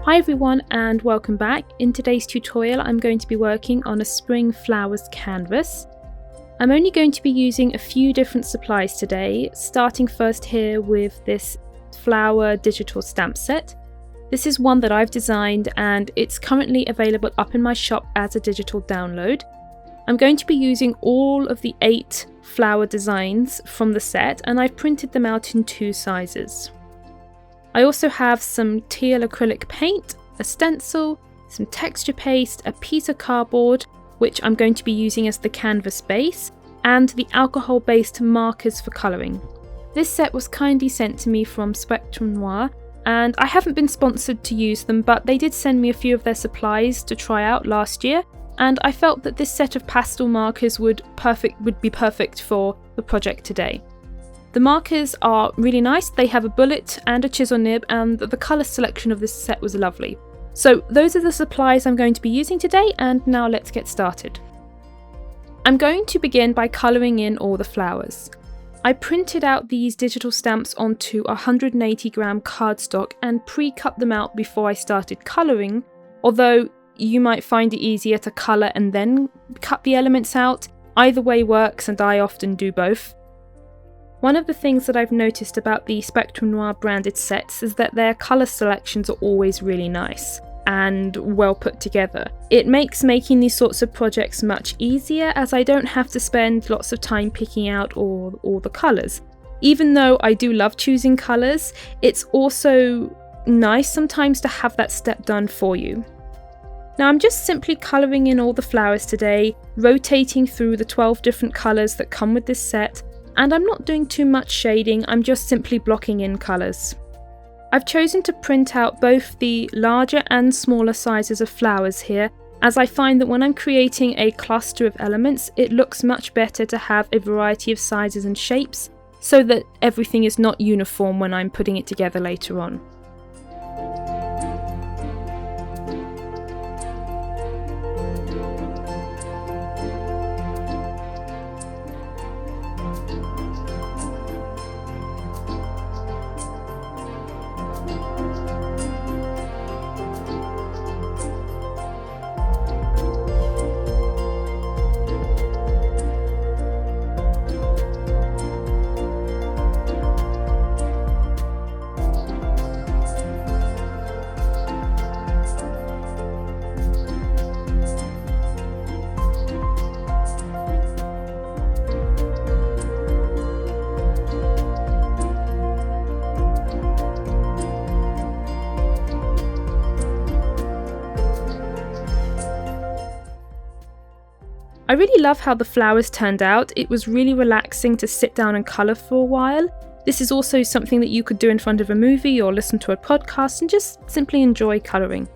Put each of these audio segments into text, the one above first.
Hi everyone and welcome back. In today's tutorial I'm going to be working on a spring flowers canvas. I'm only going to be using a few different supplies today, starting first here with this flower digital stamp set. This is one that I've designed and it's currently available up in my shop as a digital download. I'm going to be using all of the 8 flower designs from the set and I've printed them out in 2 sizes. I also have some teal acrylic paint, a stencil, some texture paste, a piece of cardboard, which I'm going to be using as the canvas base, and the alcohol-based markers for colouring. This set was kindly sent to me from Spectrum Noir, and I haven't been sponsored to use them, but they did send me a few of their supplies to try out last year, and I felt that this set of pastel markers would be perfect for the project today. The markers are really nice, they have a bullet and a chisel nib, and the colour selection of this set was lovely. So those are the supplies I'm going to be using today, and now let's get started. I'm going to begin by colouring in all the flowers. I printed out these digital stamps onto 180 gram cardstock and pre-cut them out before I started colouring, although you might find it easier to colour and then cut the elements out. Either way works and I often do both. One of the things that I've noticed about the Spectrum Noir branded sets is that their colour selections are always really nice and well put together. It makes making these sorts of projects much easier as I don't have to spend lots of time picking out all the colours. Even though I do love choosing colours, it's also nice sometimes to have that step done for you. Now I'm just simply colouring in all the flowers today, rotating through the 12 different colours that come with this set. And I'm not doing too much shading, I'm just simply blocking in colours. I've chosen to print out both the larger and smaller sizes of flowers here, as I find that when I'm creating a cluster of elements, it looks much better to have a variety of sizes and shapes, so that everything is not uniform when I'm putting it together later on. I really love how the flowers turned out. It was really relaxing to sit down and colour for a while. This is also something that you could do in front of a movie or listen to a podcast and just simply enjoy colouring.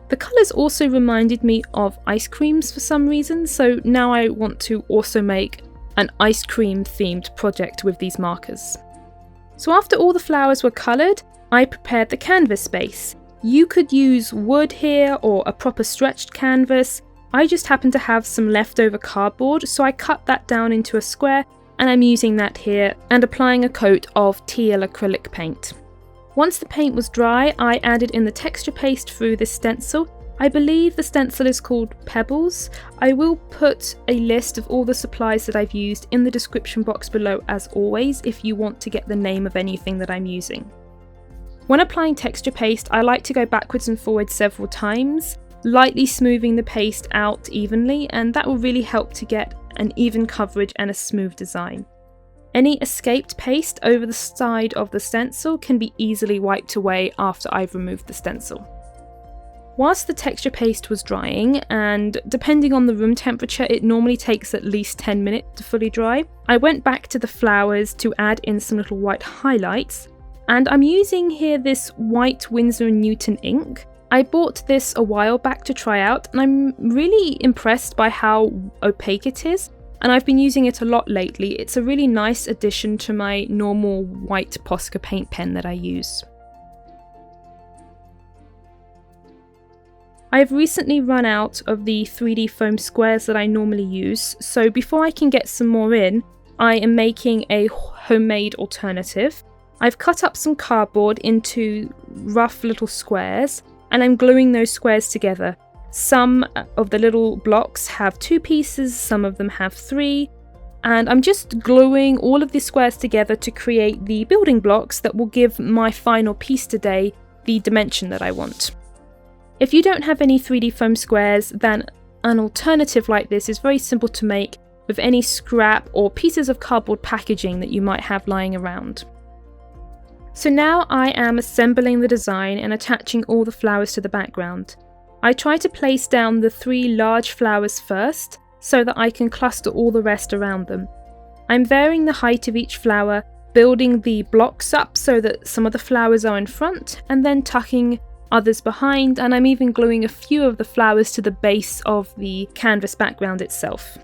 The colours also reminded me of ice creams for some reason, so now I want to also make an ice cream themed project with these markers. So after all the flowers were coloured, I prepared the canvas base. You could use wood here or a proper stretched canvas. I just happen to have some leftover cardboard, so I cut that down into a square and I'm using that here and applying a coat of teal acrylic paint. Once the paint was dry, I added in the texture paste through this stencil. I believe the stencil is called Pebbles. I will put a list of all the supplies that I've used in the description box below as always if you want to get the name of anything that I'm using. When applying texture paste, I like to go backwards and forwards several times, lightly smoothing the paste out evenly, and that will really help to get an even coverage and a smooth design. Any escaped paste over the side of the stencil can be easily wiped away after I've removed the stencil. Whilst the texture paste was drying, and depending on the room temperature it normally takes at least 10 minutes to fully dry, I went back to the flowers to add in some little white highlights, and I'm using here this white Winsor & Newton ink. I bought this a while back to try out and I'm really impressed by how opaque it is, and I've been using it a lot lately. It's a really nice addition to my normal white Posca paint pen that I use. I have recently run out of the 3D foam squares that I normally use, so before I can get some more in, I am making a homemade alternative. I've cut up some cardboard into rough little squares, and I'm gluing those squares together. Some of the little blocks have 2 pieces, some of them have 3, and I'm just gluing all of these squares together to create the building blocks that will give my final piece today the dimension that I want. If you don't have any 3D foam squares, then an alternative like this is very simple to make with any scrap or pieces of cardboard packaging that you might have lying around. So now I am assembling the design and attaching all the flowers to the background. I try to place down the 3 large flowers first, so that I can cluster all the rest around them. I'm varying the height of each flower, building the blocks up so that some of the flowers are in front, and then tucking others behind, and I'm even gluing a few of the flowers to the base of the canvas background itself.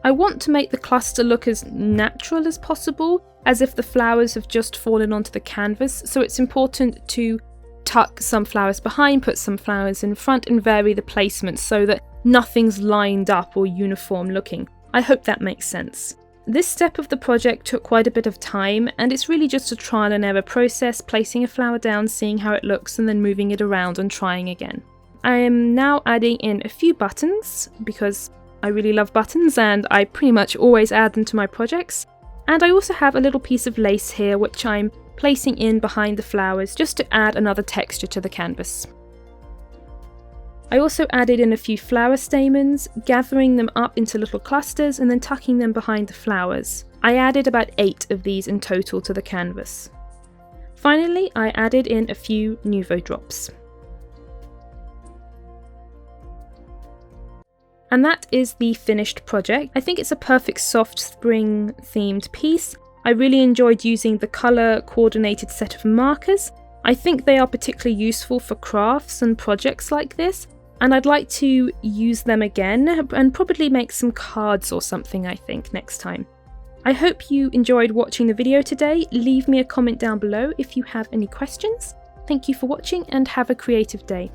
I want to make the cluster look as natural as possible, as if the flowers have just fallen onto the canvas, so it's important to tuck some flowers behind, put some flowers in front, and vary the placement so that nothing's lined up or uniform looking. I hope that makes sense. This step of the project took quite a bit of time, and it's really just a trial and error process, placing a flower down, seeing how it looks, and then moving it around and trying again. I am now adding in a few buttons, because I really love buttons and I pretty much always add them to my projects. And I also have a little piece of lace here which I'm placing in behind the flowers just to add another texture to the canvas. I also added in a few flower stamens, gathering them up into little clusters and then tucking them behind the flowers. I added about 8 of these in total to the canvas. Finally, I added in a few Nuvo drops. And that is the finished project. I think it's a perfect soft spring themed piece. I really enjoyed using the colour coordinated set of markers. I think they are particularly useful for crafts and projects like this, and I'd like to use them again and probably make some cards or something, I think, next time. I hope you enjoyed watching the video today. Leave me a comment down below if you have any questions. Thank you for watching and have a creative day.